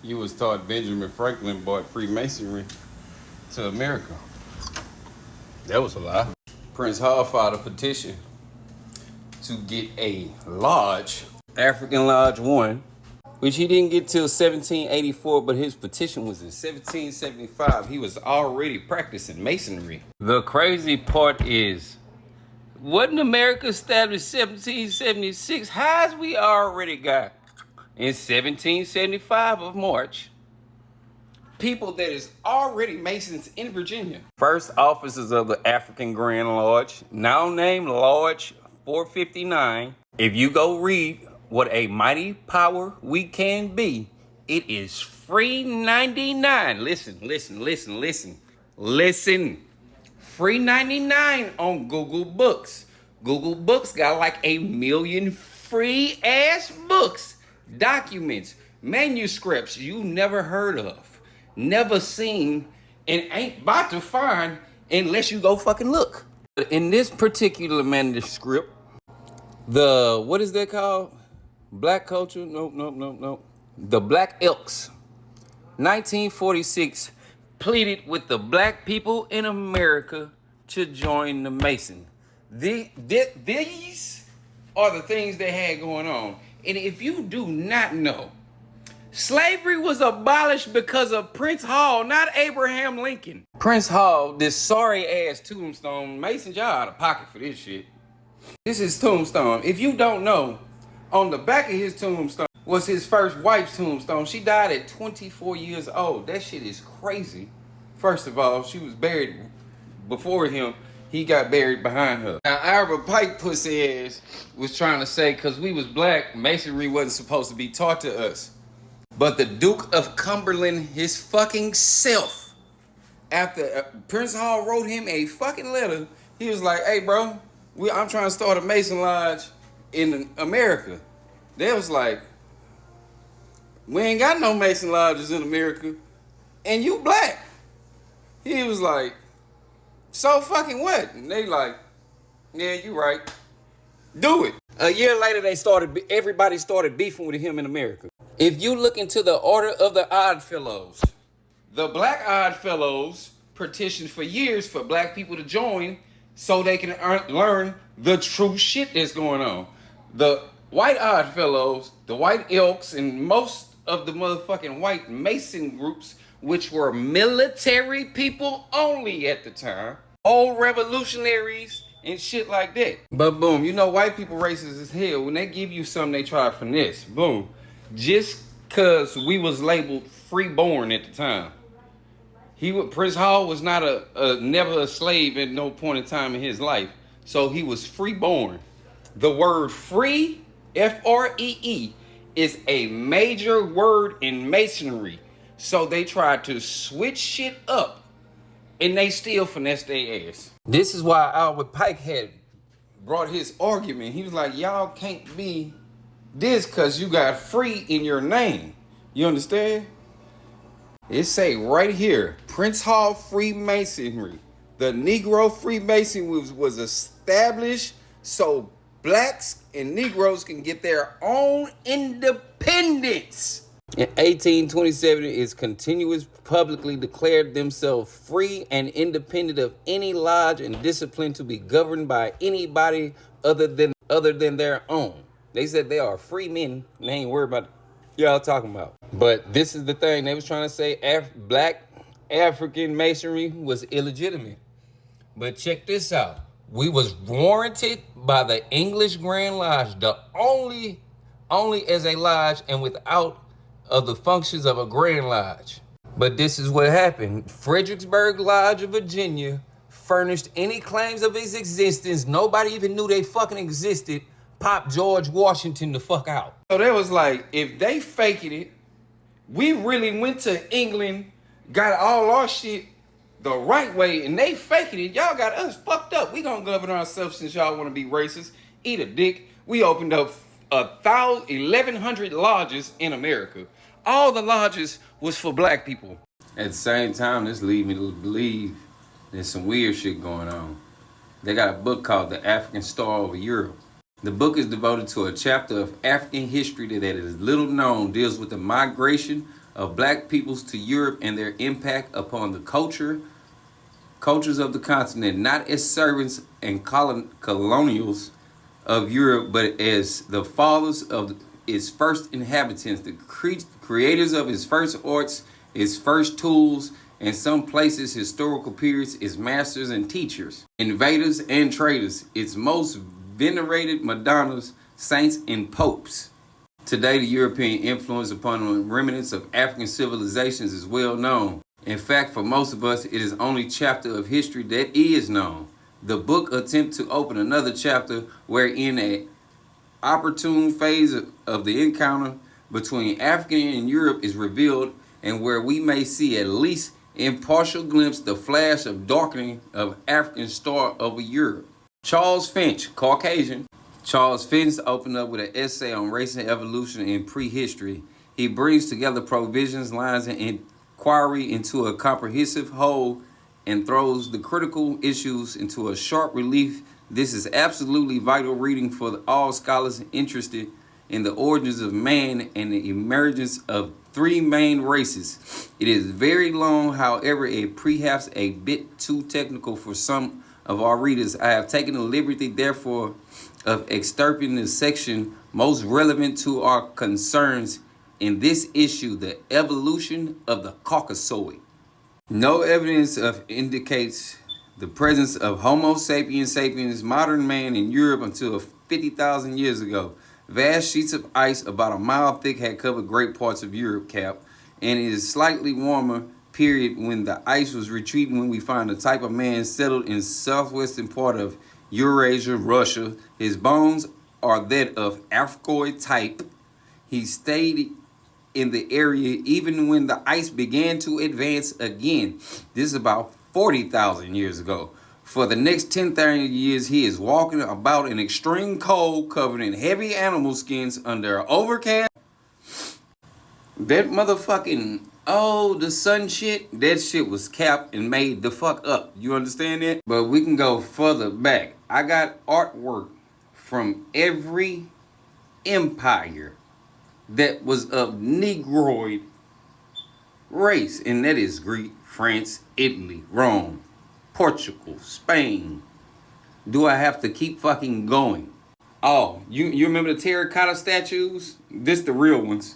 You was taught Benjamin Franklin brought Freemasonry to America. That was a lie. Prince Hall filed a petition to get a lodge, African Lodge 1, which he didn't get till 1784, but his petition was in 1775. He was already practicing masonry. The crazy part is, wasn't America established 1776? How's we already got in 1775 of March people that is already Masons in Virginia? First officers of the African Grand Lodge, now named Lodge 459. If you go read What a Mighty Power We Can Be, it is free 99. Listen. Free 99 on Google Books. Google Books got like 1 million free ass books, documents, manuscripts you never heard of, never seen, and ain't about to find unless you go fucking look. In this particular manuscript, what is that called? Black culture? Nope. The Black Elks, 1946, pleaded with the black people in America to join the Mason. These are the things they had going on. And if you do not know, slavery was abolished because of Prince Hall, not Abraham Lincoln. Prince Hall, this sorry ass tombstone, Masons, y'all out of pocket for this shit. This is tombstone. If you don't know, on the back of his tombstone was his first wife's tombstone. She died at 24 years old. That shit is crazy. First of all, she was buried before him. He got buried behind her. Now, Albert Pike pussy ass was trying to say, because we was black, masonry wasn't supposed to be taught to us. But the Duke of Cumberland, his fucking self, after Prince Hall wrote him a fucking letter, he was like, hey, bro, I'm trying to start a Mason Lodge in America. They was like, we ain't got no Mason Lodges in America, and you black. He was like, so fucking what? And they like, yeah, you right. Do it. A year later, everybody started beefing with him in America. If you look into the Order of the Odd Fellows, the Black Odd Fellows petitioned for years for black people to join so they can learn the true shit that's going on. The White Odd Fellows, the White Elks, and most of the motherfucking white Mason groups, which were military people only at the time, old revolutionaries and shit like that. But boom, you know white people racist as hell. When they give you something, they try to finesse. Boom. Just cause we was labeled freeborn at the time. Prince Hall was not never a slave at no point in time in his life. So he was freeborn. The word free, F-R-E-E, is a major word in masonry. So they tried to switch shit up, and they still finessed their ass. This is why Albert Pike had brought his argument. He was like, y'all can't be this because you got free in your name. You understand? It say right here, Prince Hall Freemasonry. The Negro Freemason was established so blacks and Negroes can get their own independence. In 1827, its continuous publicly declared themselves free and independent of any lodge and discipline to be governed by anybody other than their own. They said they are free men. They ain't worried about y'all talking about. But this is the thing. They was trying to say black African masonry was illegitimate. But check this out. We was warranted by the English Grand Lodge, the only as a lodge and without of the functions of a Grand Lodge. But this is what happened. Fredericksburg Lodge of Virginia furnished any claims of its existence. Nobody even knew they fucking existed. Pop George Washington the fuck out. So they was like, if they faking it, we really went to England, got all our shit the right way, and they faking it. Y'all got us fucked up. We gonna govern ourselves since y'all want to be racist. Eat a dick. We opened up 1,100 lodges in America. All the lodges was for black people. At the same time, this leads me to believe there's some weird shit going on. They got a book called The African Star Over Europe. The book is devoted to a chapter of African history that is little known, deals with the migration of black peoples to Europe and their impact upon the cultures of the continent, not as servants and colonials of Europe, but as the fathers of its first inhabitants, the creators of its first arts, its first tools, in some places historical periods, its masters and teachers, invaders and traders, its most venerated madonnas, saints, and popes. Today, the European influence upon the remnants of African civilizations is well known. In fact, for most of us, it is only chapter of history that is known. The book attempts to open another chapter wherein an opportune phase of the encounter between Africa and Europe is revealed, and where we may see at least in partial glimpse the flash of darkening of African star over Europe. Charles Finch, Caucasian. Charles Finch opened up with an essay on race and evolution in prehistory. He brings together provisions, lines, and inquiry into a comprehensive whole and throws the critical issues into a sharp relief. This is absolutely vital reading for all scholars interested in the origins of man and the emergence of three main races. It is very long, however, perhaps a bit too technical for some of our readers. I have taken the liberty, therefore, of excerpting the section most relevant to our concerns in this issue, the evolution of the Caucasoid. No evidence indicates the presence of Homo sapiens sapiens, modern man, in Europe until 50,000 years ago. Vast sheets of ice about a mile thick had covered great parts of Europe, Cap, and it is slightly warmer period when the ice was retreating when we find the type of man settled in southwestern part of Eurasia, Russia. His bones are that of Africoid type. He stayed in the area even when the ice began to advance again. This is about 40,000 years ago. For the next 10,000 years, he is walking about in extreme cold, covered in heavy animal skins under an overcast. That motherfucking, the sun shit, that shit was capped and made the fuck up. You understand that? But we can go further back. I got artwork from every empire that was of Negroid race, and that is Greek, France, Italy, Rome, Portugal, Spain. Do I have to keep fucking going? Oh, you remember the terracotta statues? This the real ones.